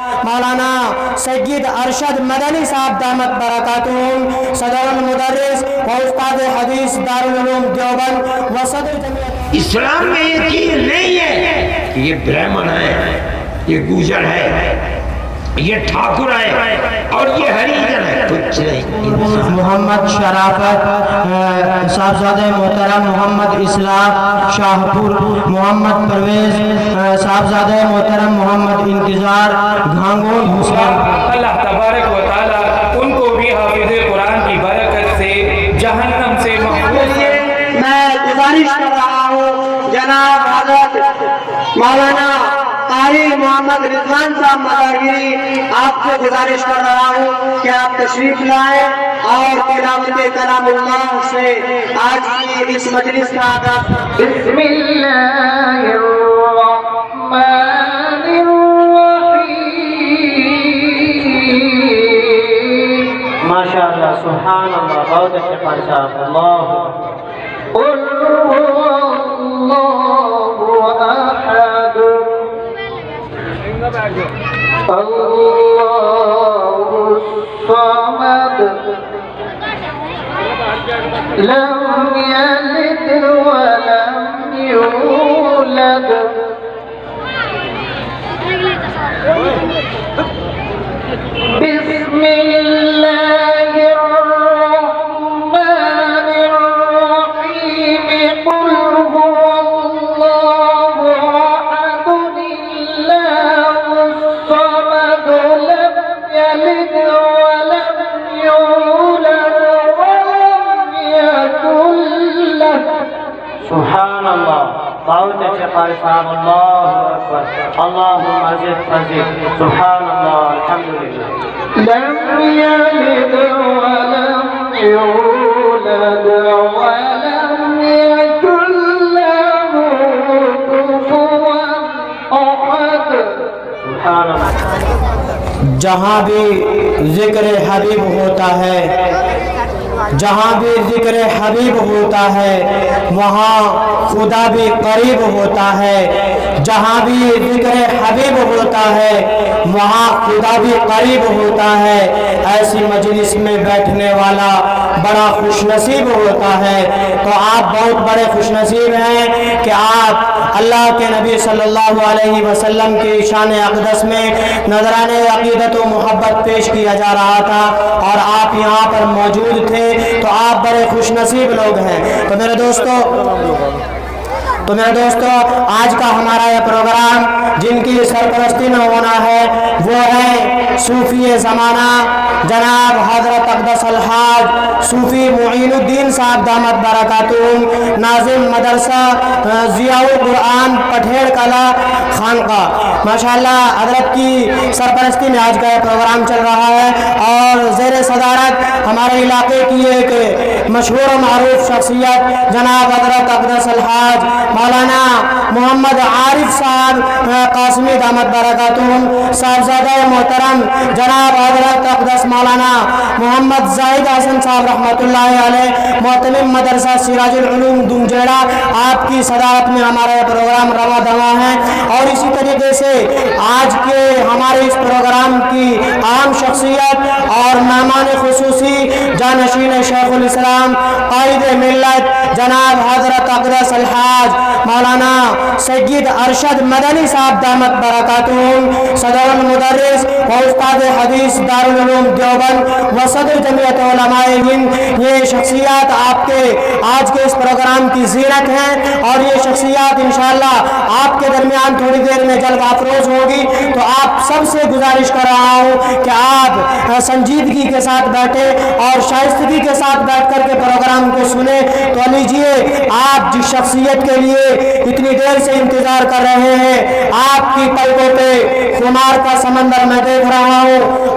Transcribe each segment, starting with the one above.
مولانا سید ارشد مدنی صاحب دامت برکاتہم، صدر المدرس و استاد حدیث دارالعلوم دیوبند و صدر جمعیت۔ اسلام میں یہ چیز نہیں ہے کہ یہ برہمن ہے، یہ گوجر ہے، یہ ٹھاکر ہے اور یہ ہریجن ہے، کچھ نہیں۔ محمد شرافت صاحبزادہ محترم محمد اسلام شاہ پور، محمد پرویز صاحبزادہ محترم محمد انتظار گھانگون حسین۔ اللہ تبارک و تعالیٰ ان کو بھی حافظ قرآن کی برکت سے جہنم سے محفوظ۔ میں گزارش کر رہا ہوں جناب حضرت مولانا قاری محمد رضوان صاحب مدارگیری، آپ سے گزارش کر رہا ہوں کہ آپ تشریف لائیں اور تلاوت کلام اللہ سے آج کی اس مجلس کا آغاز۔ بسم اللہ الرحمن الرحیم۔ ماشاءاللہ، سبحان اللہ، بہت اچھے قاری صاحب۔ اللہ قل هو اللہ احد اللہ الصمد لم یلد ولم یولد بسم اللہ الرحمن الرحیم قل هو اللہ احد اللہ الصمد لم یلد ولم یولد ولم یکن له۔ سبحان اللہ، بہت اچھے قاری صاحب۔ اللہ اکبر، اللہم ازد فزد، سبحان اللہ، الحمدللہ۔ لم يلد ولم يولد ولم يكن له كفوا أحد۔ سبحان اللہ۔ جہاں بھی ذکر حبیب ہوتا ہے، جہاں بھی ذکر حبیب ہوتا ہے وہاں خدا بھی قریب ہوتا ہے، جہاں بھی ذکر حبیب ہوتا ہے وہاں خدا بھی قریب ہوتا ہے۔ ایسی مجلس میں بیٹھنے والا بڑا خوش نصیب ہوتا ہے۔ تو آپ بہت بڑے خوش نصیب ہیں کہ آپ اللہ کے نبی صلی اللہ علیہ وسلم کی شان اقدس میں نذرانِ عقیدت و محبت پیش کیا جا رہا تھا اور آپ یہاں پر موجود تھے، تو آپ بڑے خوش نصیب لوگ ہیں۔ تو میرے دوستو آج کا ہمارا یہ پروگرام جن کی سرپرستی میں ہونا ہے وہ ہے صوفی زمانہ جناب حضرت اقدس الحاج صوفی معین الدین صاحب دامت برکاتہم، ناظم مدرسہ ضیاء القرآن پٹھیڑ کلا خانقاہ۔ ماشاءاللہ حضرت کی سرپرستی میں آج کا یہ پروگرام چل رہا ہے اور زیر صدارت ہمارے علاقے کی ایک مشہور و معروف شخصیت جناب حضرت اقدس الحاج مولانا محمد عارف صاحب قاسمی دامت برکاتہم، صاحبزادہ محترم جناب حضرت اقدس مولانا محمد زاہد حسن صاحب رحمۃ اللہ علیہ، محتمم مدرسہ سراج العلوم دنجیڑا، آپ کی صدارت میں ہمارا یہ پروگرام رواں دواں ہے۔ اور اسی طریقے سے آج کے ہمارے اس پروگرام کی عام شخصیت اور مہمان خصوصی جانشین شیخ الاسلام قائد ملت جناب حضرت اقدس الحاج مولانا سید ارشد مدنی صاحب دامت برکاتہم، صدر المدرس و استاد حدیث دارالعلوم دیوبند و صدر جمعیت علماء ہند، یہ شخصیات آپ کے آج کے اس پروگرام کی زینت ہیں اور یہ شخصیات انشاءاللہ آپ کے درمیان تھوڑی دیر میں جلوہ افروز ہوگی۔ تو آپ سب سے گزارش کر رہا ہوں کہ آپ سنجیدگی کے ساتھ بیٹھے اور شائستگی کے ساتھ بیٹھ کر کے پروگرام کو سنیں۔ تو لیجئے آپ جس شخصیت کے لیے اتنی دیر سے انتظار کر رہے ہیں، آپ کی پلکوں پہ خمار کا سمندر میں دیکھ رہا ہوں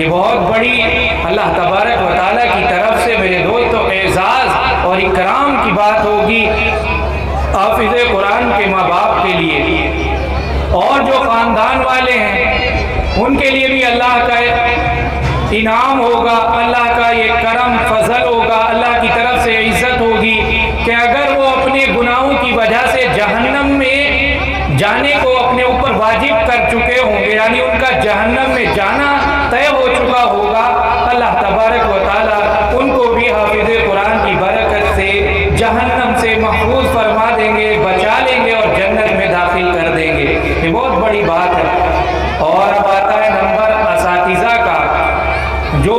یہ بہت بڑی اللہ تبارک و تعالیٰ کی طرف سے میرے دوستوں اعزاز اور اکرام کی بات ہوگی حافظ قرآن کے ماں باپ کے لیے، اور جو خاندان والے ہیں ان کے لیے بھی اللہ کا انعام ہوگا، اللہ کا یہ کرم فضل ہوگا، اللہ کی طرف سے عزت ہوگی کہ اگر وہ اپنے گناہوں کی وجہ سے جہنم میں جانے کو اپنے اوپر واجب کر چکے ہوں گے، یعنی ان کا جہنم میں جانا طے ہو چکا ہوگا، اللہ تبارک و تعالیٰ ان کو بھی حافظ قرآن کی برکت سے جہنم سے محفوظ فرما دیں گے، بچا لیں گے اور جنت میں داخل کر دیں گے۔ یہ بہت بڑی بات ہے۔ اور اب آتا ہے نمبر اساتذہ کا، جو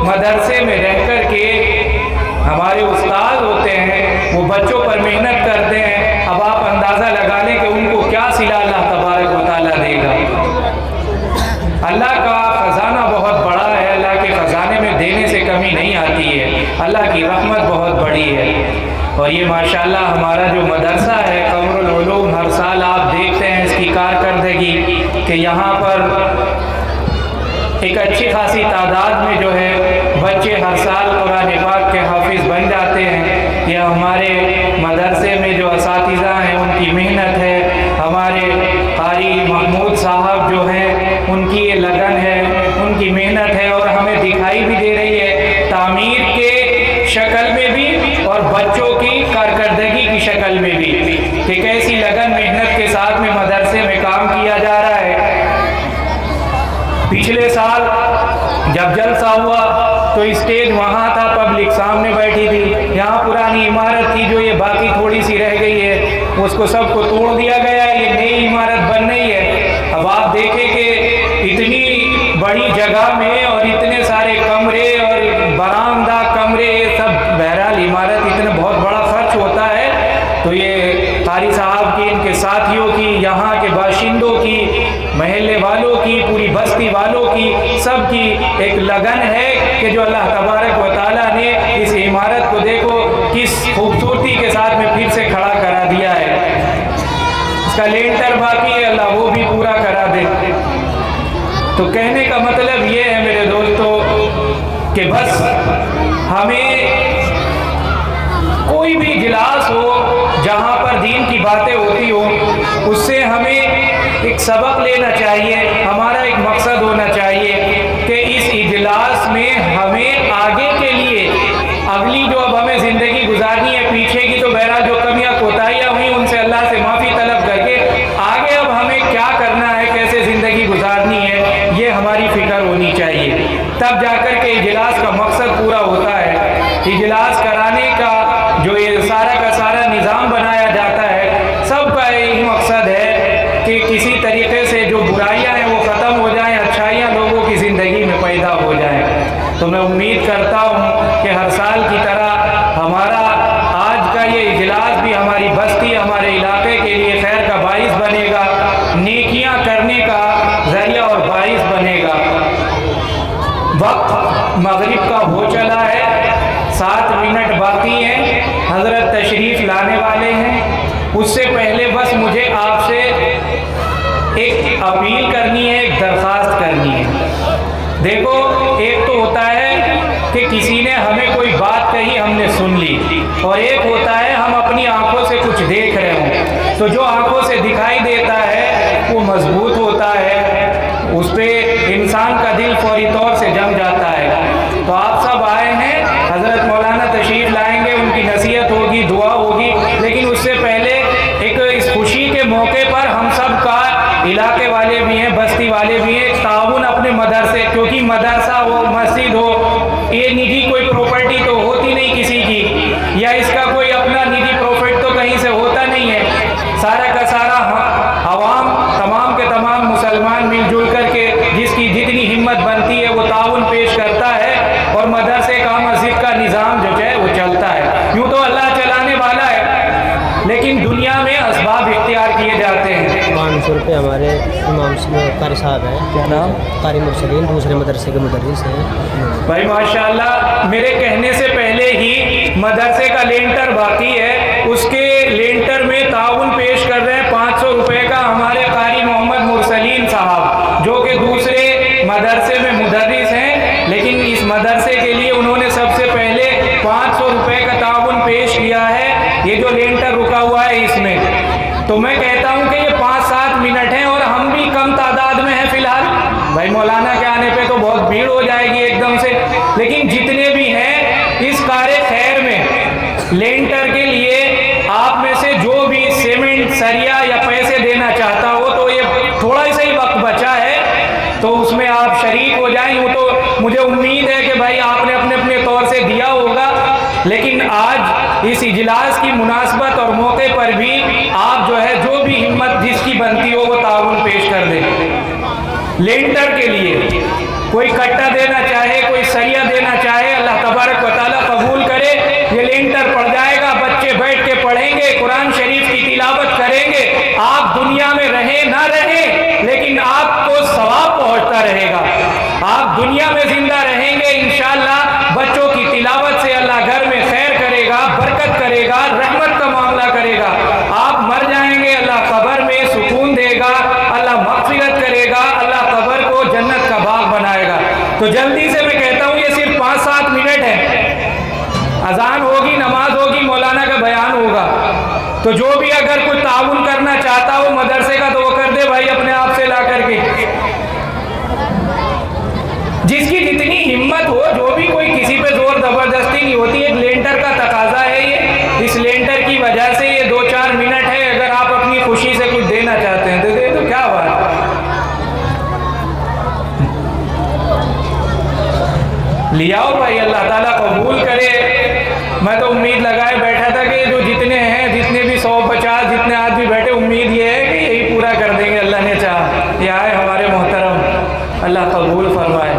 مدرسے میں رہ کر کے ہمارے استاد ہوتے ہیں، وہ بچوں پر محنت کرتے ہیں۔ اب آپ اندازہ لگا لیں کہ ان کو کیا صلہ اللہ تبارک و تعالیٰ دے گا۔ اللہ کا خزانہ بہت بڑا ہے، اللہ کے خزانے میں دینے سے کمی نہیں آتی ہے، اللہ کی رحمت بہت بڑی ہے۔ اور یہ ماشاءاللہ ہمارا جو مدرسہ ہے قمر العلوم، ہر سال آپ دیکھتے ہیں اس کی کارکردگی کہ یہاں پر ایک اچھی خاصی تعداد میں جو ہے بچے ہر سال قرآن پاک کے حافظ بن جاتے ہیں۔ یہ ہمارے مدرسے میں جو اساتذہ ہیں ان کی محنت ہے، ہمارے قاری محمود صاحب جو ہیں ان کی یہ لگن ہے، ان کی محنت ہے، اور ہمیں دکھائی بھی دے رہی ہے تعمیر کے شکل میں بھی اور بچوں کی کارکردگی کی شکل میں بھی کہ کیسی لگن محنت کے ساتھ میں مدرسے میں کام کیا جا رہا ہے۔ پچھلے سال جب جلسہ ہوا تو اسٹیج وہاں تھا، پبلک سامنے بیٹھی تھی، یہاں پرانی عمارت تھی جو یہ باقی تھوڑی سی رہ گئی ہے اس کو سب کو توڑ دیا گیا ہے، یہ نئی عمارت بن رہی ہے۔ اب آپ دیکھیں کہ اتنی بڑی جگہ میں اور اتنے سارے کمرے اور برآمدہ کمرے، یہ سب بہرحال عمارت اتنا بہت بڑا خرچ ہوتا ہے، تو یہ قاری صاحب کی، ان کے ساتھیوں کی، یہاں کے باشندوں کی، محلے والوں کی، پوری بستی والوں کی، سب کی ایک لگن ہے کہ جو اللہ تبارک و تعالیٰ نے اس عمارت کو دیکھو کس خوبصورتی کے ساتھ میں پھر سے کھڑا کرا دیا ہے۔ اس کا لینٹر باقی ہے، اللہ وہ بھی پورا کرا دے۔ تو کہنے کا مطلب یہ ہے میرے دوستو کہ بس ہمیں کوئی بھی اجلاس ہو جہاں پر دین کی باتیں ہوتی ہو، اس سے ہمیں ایک سبق لینا چاہیے، ہمارا ایک مقصد ہونا چاہیے کہ اس اجلاس میں ہمیں آگے کے لیے اگلی جو اب ہمیں زندگی گزارنی ہے، پیچھے کی تو بہرحال جو کمیاں کوتاہیاں ہوئی ان سے اللہ سے معافی طلب کر کے آگے اب ہمیں کیا کرنا ہے، کیسے زندگی گزارنی ہے، یہ ہماری فکر ہونی چاہیے۔ تب جا کر کے اجلاس کا مقصد پورا ہوتا ہے۔ اجلاس کرانے کا جو یہ سارا کا سارا نظام بنایا جاتا ہے، سب کا یہی مقصد ہے کہ کسی طریقے سے جو برائیاں ہیں وہ ختم ہو جائیں، اچھائیاں لوگوں کی زندگی میں پیدا ہو جائیں۔ تو میں امید کرتا ہوں کہ ہر سال کی طرح ہمارا آج کا یہ اجلاس بھی ہماری بستی، ہمارے علاقے کے لیے خیر کا باعث بنے گا، نیکیاں کرنے کا ذریعہ اور باعث بنے گا۔ وقت مغرب کا ہو چلا ہے، 7 منٹ باقی ہیں، حضرت تشریف لانے والے ہیں۔ اس سے پہلے بس مجھے آپ سے ایک اپیل کرنی ہے، ایک درخواست کرنی ہے۔ دیکھو، ایک تو ہوتا ہے کہ کسی نے ہمیں کوئی بات کہی، ہم نے سن لی، اور ایک ہوتا ہے ہم اپنی آنکھوں سے کچھ دیکھ رہے ہوں۔ تو جو آنکھوں سے دکھائی دیتا ہے وہ مضبوط ہوتا ہے، اس پہ انسان کا دل فوری طور سے جم جاتا ہے۔ تو آپ سب آئے ہیں، حضرت مولانا تشریف لائیں گے، ان کی نصیحت ہوگی، دعا ہوگی، لیکن اس سے پہلے ایک اس خوشی کے موقع پر ہم سب کا، علاقے والے بھی ہیں، بستی والے بھی ہیں، تعاون اپنے مدرسے، کیونکہ مدرسہ ہو، مسجد ہو، یہ نجی کوئی پراپرٹی تو ہوتی نہیں کسی کی، یا اس کا کوئی اپنا نجی پروفٹ تو کہیں سے ہوتا نہیں ہے۔ سارا کا سارا عوام، تمام کے تمام مسلمان مل جل کر کے جس کی جتنی ہمت بنتی ہے وہ تعاون پیش کرتا ہے، اور مدرسے کا، مسجد کا نظام جو ہے وہ چلتا ہے۔ یوں تو اللہ چلانے والا ہے، لیکن دنیا میں اسباب اختیار کیے جاتے ہیں۔ 500 روپے ہمارے امام قاری صاحب ہیں، کیا نام؟ قاری مرسلین، دوسرے مدرسے کے مدرس ہیں۔ بھائی ماشاءاللہ، میرے کہنے سے پہلے ہی مدرسے کا لینٹر باقی ہے، اس کے لینٹر میں تعاون پیش کر رہے ہیں 500 روپے کا ہمارے قاری محمد مرسلین صاحب، جو کہ دوسرے مدرسے میں مدرس بھائی مولانا کے آنے پہ تو بہت بھیڑ ہو جائے گی ایک دم سے، لیکن جتنے بھی ہیں اس کار خیر میں لینٹر کے لیے آپ میں سے جو بھی سیمنٹ سریا یا پیسے دینا چاہتا ہو تو یہ تھوڑا سا ہی وقت بچا ہے تو اس میں آپ شریک ہو جائیں۔ وہ تو مجھے امید ہے کہ بھائی آپ نے اپنے اپنے طور سے دیا ہوگا، لیکن آج اس اجلاس کی مناسبت اور موقع پر بھی آپ جو ہے جو بھی ہمت جس کی بنتی ہو وہ تعاون پیش کر دیں۔ لینٹر کے لیے کوئی کٹا دینا چاہے، کوئی سریا دینا چاہے، اللہ تبارک و تعالیٰ قبول کرے۔ یہ لینٹر پڑ جائے گا، بچے بیٹھ کے پڑھیں گے، قرآن شریف کی تلاوت کریں گے۔ آپ دنیا میں رہیں نہ رہیں لیکن آپ کو ثواب پہنچتا رہے گا۔ آپ دنیا میں زندہ رہیں گے انشاءاللہ، بچوں کی تلاوت سے اللہ گھر میں خیر کرے گا، برکت کرے گا، رحمت کا معاملہ کرے گا۔ آپ مر جائیں گے، اللہ قبر میں سکون دے گا، اللہ مغفرت کرے گا، اللہ قبر کو جنت کا باغ بنائے گا۔ تو جلدی سے میں کہتا ہوں یہ صرف 5-7 منٹ ہے، اذان ہوگی، نماز ہوگی، مولانا کا بیان ہوگا، تو جو بھی اگر کوئی تعاون کرنا چاہتا ہو مدرسے کا تو وہ کر دے بھائی اپنے آپ سے لا کر کے، جس کی جتنی ہمت ہو، جو بھی کوئی کسی پہ زور زبردستی نہیں ہوتی، ایک لینٹر کا تقاضا ہے یہ، اس لینٹر کی وجہ سے یہ 2-4 منٹ ہے، اگر آپ اپنی خوشی سے کچھ دینا چاہتے ہیں تو دے دو، کیا بات ہے۔ لیاؤ بھائی، اللہ تعالیٰ قبول کرے۔ میں تو امید لگائے بیٹھا تھا کہ جو جتنے ہیں، جتنے بھی 150 جتنے آدمی بیٹھے، امید یہ ہے کہ یہی پورا کر دیں گے اللہ نے چاہا۔ یہ آئے ہمارے محترم، اللہ قبول فرمائے۔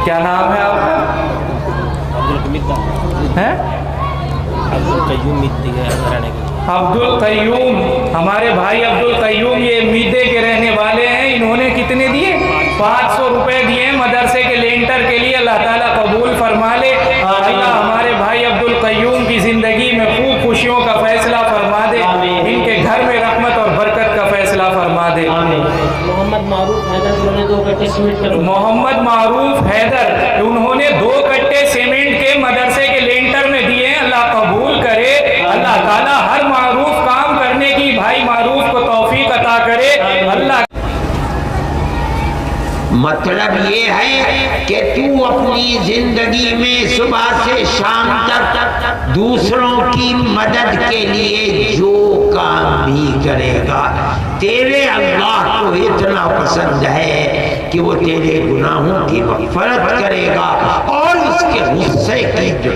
کیا نام ہے آپ کا؟ عبد القیوم، ہمارے بھائی عبد القیوم یہ میدے کے رہنے والے ہیں۔ انہوں نے کتنے دیے؟ 500 روپے دیے مدرسے کے لینٹر کے لیے۔ اللہ تعالیٰ قبول فرما لے، اللہ ہمارے بھائی عبد القیوم کی زندگی میں خوب خوشیوں کا فیصلہ فرما دے، ان کے گھر میں رحمت اور برکت کا فیصلہ فرما دے۔ محمد معروف حیدر، انہوں نے 2 کٹے سیمنٹ کے، محمد معروف حیدر انہوں نے 2 کٹے سیمنٹ کے مدرسے کے لینٹر میں دیے ہیں۔ اللہ قبول کرے، اللہ تعالیٰ ہر معروف کام کرنے کی بھائی معروف کو توفیق عطا کرے۔ اللہ مطلب یہ ہے کہ تو اپنی زندگی میں صبح سے شام تک دوسروں کی مدد کے لیے جو کام بھی کرے گا، تیرے اللہ کو اتنا پسند ہے کہ وہ تیرے گناہوں کی مغفرت کرے گا، اور اس کے غصے کی جو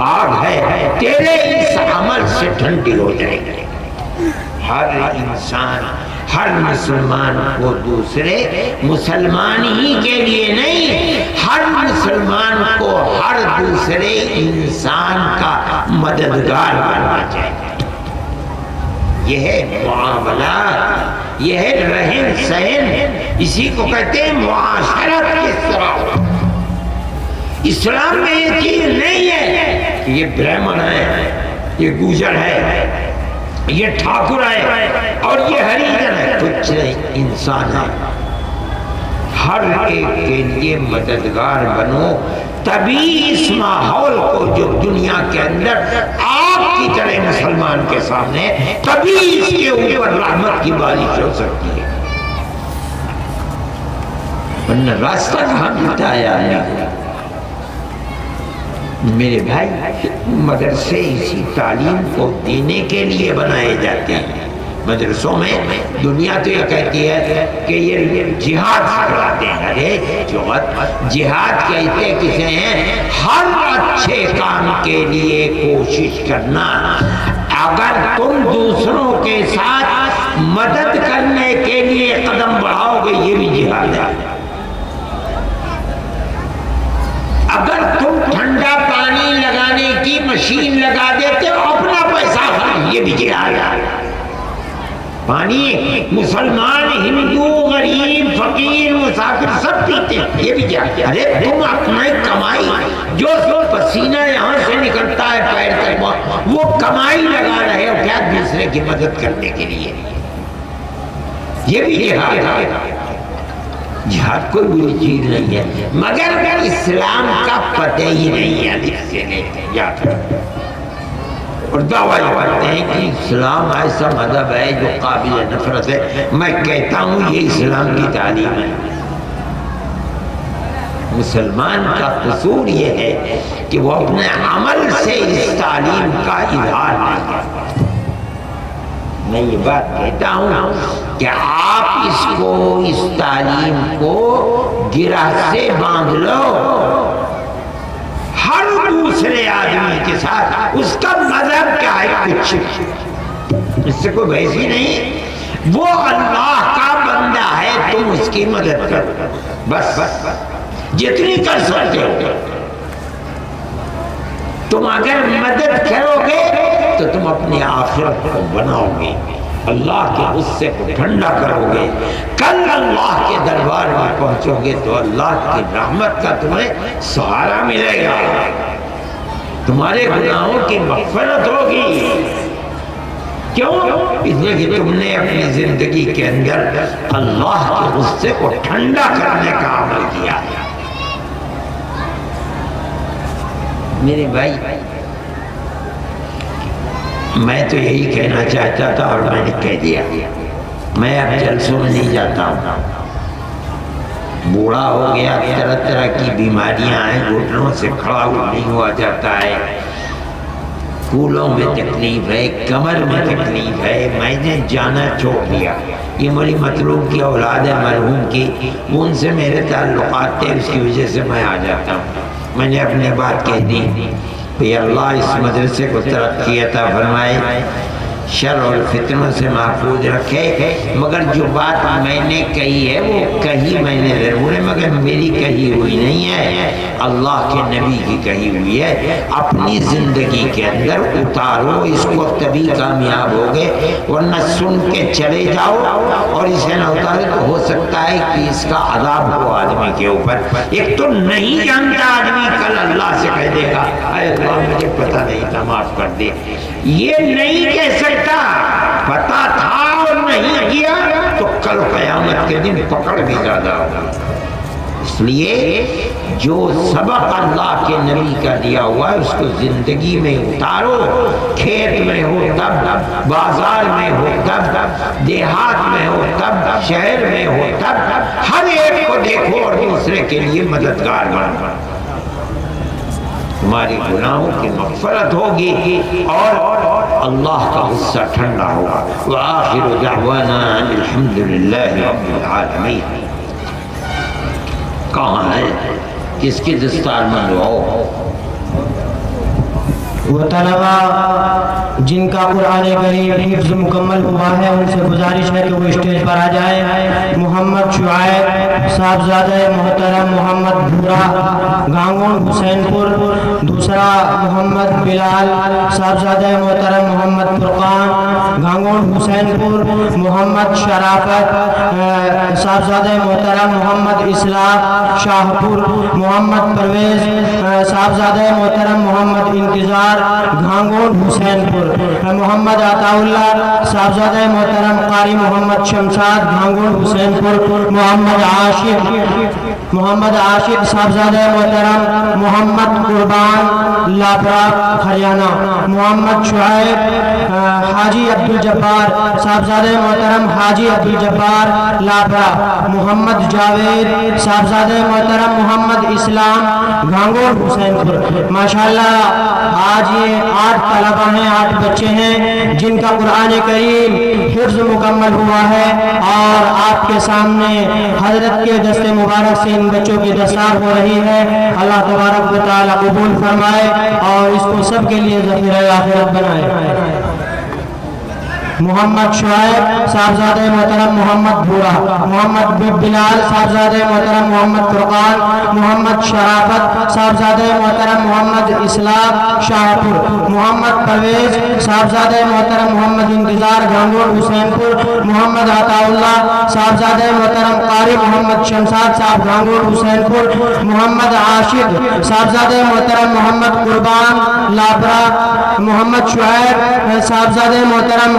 آگ ہے تیرے اس عمل سے ٹھنڈی ہو جائے گی۔ ہر انسان، ہر مسلمان کو دوسرے مسلمان ہی کے لیے نہیں، ہر مسلمان کو ہر دوسرے انسان کا مددگار بننا چاہیے۔ یہ ہے معاملات، یہ ہے رہن سہن، اسی کو کہتے ہیں معاشرت کے طرح۔ اسلام میں یہ چیز نہیں ہے کہ یہ برہمن ہے، یہ گوجر ہے، یہ ٹھاکر ہے اور یہ ہریجن ہے۔ کچھ نہیں، انسان ہے، ہر ایک کے لیے مددگار بنو، تبھی اس ماحول کو جو دنیا کے اندر آپ کی طرح مسلمان کے سامنے، تبھی اس کے اوپر رحمت کی بارش ہو سکتی ہے، ورنہ راستہ کہاں ملتا ہے۔ میرے بھائی، مدرسے اسی تعلیم کو دینے کے لیے بنائے جاتے ہیں۔ مدرسوں میں دنیا تو یہ کہتی ہے کہ یہ جہاد کراتے ہیں۔ ارے جہاد کہتے کسے ہیں؟ ہر اچھے کام کے لیے کوشش کرنا۔ اگر تم دوسروں کے ساتھ مدد کرنے کے لیے قدم بڑھاؤ گے، یہ بھی جہاد ہے۔ اگر تم ٹھنڈا پانی لگانے کی مشین لگا دیتے ہو اپنا پیسہ خرچ، یہ بھی جہاد ہے۔ پانی مسلمان، ہندو، غریب، فقیر، مسافر سب پیتے ہیں، یہ بھی جہاد ہے۔ ارے تم اپنا کمائی، جو پسینہ یہاں سے نکلتا ہے پیر تک، وہ کمائی لگا رہے ہو کیا دوسرے کی مدد کرنے کے لیے؟ یہ بھی جہاد ہے۔ جہاد کوئی بری چیز نہیں ہے، مگر اسلام کا پتہ ہی نہیں ہے، اور دعویٰ کرتے ہیں کہ اسلام ایسا مذہب ہے جو قابل نفرت ہے. میں کہتا ہوں یہ اسلام کی تعلیم ہے. مسلمان کا قصور یہ ہے کہ وہ اپنے عمل سے اس تعلیم کا اظہار نہیں کرتا. میں یہ بات کہتا ہوں کہ آپ اس تعلیم کو گرہ سے باندھ لو. ہر دوسرے آدمی کے ساتھ اس کا مذہب کیا ہے کچھ اس سے کوئی بحث ہی نہیں. وہ اللہ کا بندہ ہے, تم اس کی مدد کرو بس جتنی کر سکتے ہو. تم اگر مدد کرو گے تو تم اپنی آخرت کو بناؤ گے, اللہ کے غصے کو ٹھنڈا کرو گے. کل اللہ کے دربار میں پہنچو گے تو اللہ کی رحمت کا تمہیں سہارا ملے گا, تمہارے گناہوں کی مغفرت ہوگی. کیوں؟ اس لیے کہ تم نے اپنی زندگی کے اندر اللہ کے غصے کو ٹھنڈا کرنے کا عمل کیا ہے. میرے بھائی, میں تو یہی کہنا چاہتا تھا اور میں نے کہہ دیا. میں اب جلسوں میں نہیں جاتا ہوں, بوڑھا ہو گیا, طرح طرح کی بیماریاں ہیں, گھٹنوں سے کھڑا نہیں ہوا جاتا ہے, پھولوں میں تکلیف ہے, کمر میں تکلیف ہے. میں نے جانا چھوڑ دیا. یہ میری مطلوب کی اولاد ہے مرحوم کی, ان سے میرے تعلقات تھے, اس کی وجہ سے میں آ جاتا ہوں. میں نے اپنی بات کہہ دی کہ اللہ اس مدرسے کو ترقی عطا فرمائے, شر اور فتنوں سے محفوظ رکھے. مگر جو بات میں نے کہی ہے وہ کہی میں نے ضرور ہے, مگر میری کہی ہوئی نہیں ہے, اللہ کے نبی کی کہی ہوئی ہے. اپنی زندگی کے اندر اتارو اس کو, تبھی کامیاب ہوگے. ورنہ سن کے چلے جاؤ اور اسے نہ اتارے تو ہو سکتا ہے کہ اس کا عذاب ہو آدمی کے اوپر. ایک تو نہیں جانتا آدمی, کل اللہ سے کہہ دے گا اے اللہ مجھے پتہ نہیں تھا معاف کر دے. یہ نہیں کہہ سکتا پتا تھا اور نہیں کیا تو کل قیامت کے دن پکڑ بھی زیادہ ہوگا. اس لیے جو سبق اللہ کے نبی کا دیا ہوا ہے اس کو زندگی میں اتارو. کھیت میں ہو تب, بازار میں ہو تب, دیہات میں ہو تب, شہر میں ہو تب, ہر ایک کو دیکھو اور دوسرے کے لیے مددگار بنو. تمہاری گناہوں کی مغفرت ہوگی اور اللہ کا غصہ ٹھنڈا ہوگا. وآخر دعوانا الحمدللہ رب العالمین. کہاں ہے کس کی دستار منڈواؤ؟ وہ طلبہ جن کا قرآن کریم حفظ مکمل ہوا ہے ان سے گزارش ہے کہ وہ اسٹیج پر آ جائیں. محمد شعیب صاحبزادہ محترم محمد بھورا گانگون حسین پور, دوسرا محمد بلال صاحبزادہ محترم محمد فرقان گانگون حسین پور, محمد شرافت صاحبزادہ محترم محمد اصلاح شاہ پور, محمد پرویز صاحبزادہ محترم محمد انتظار گھانگون حسین پور, محمد عطا اللہ صاحبزادہ محترم قاری محمد شمشاد گھانگون حسین پور, محمد عاشق صاحبزادہ محترم محمد قربان لاپرا ہریانہ, محمد شعیب حاجی عبدالجبار صاحبزادہ محترم حاجی عبدالجبار لاپرا, محمد جاوید صاحبزادہ محترم محمد اسلام گھانگون حسین پور. ماشاءاللہ آج یہ 8 طلبہ ہیں, 8 بچے ہیں جن کا قرآن کریم حفظ مکمل ہوا ہے اور آپ کے سامنے حضرت کے دست مبارک سے ان بچوں کی دستار ہو رہی ہے. اللہ تبارک و تعالی قبول فرمائے اور اس کو سب کے لیے ذخیرہ آخرت بنائے. محمد شعیب صاحبزادہ محترم محمد بھورا, محمد بلال صاحبزادہ محترم محمد فرقان, محمد شرافت صاحبزادہ محترم محمد اصلاح شاہ پور, محمد پرویز صاحبزادہ محترم محمد انتظار گھانگون حسین پور, محمد عطا اللہ صاحبزادہ محترم قاری محمد شمشاد صاحب گھانگون حسین پور, محمد عاشق صاحبزادہ محترم محمد قربان لاپرا, محمد شعیب صاحبزادہ محترم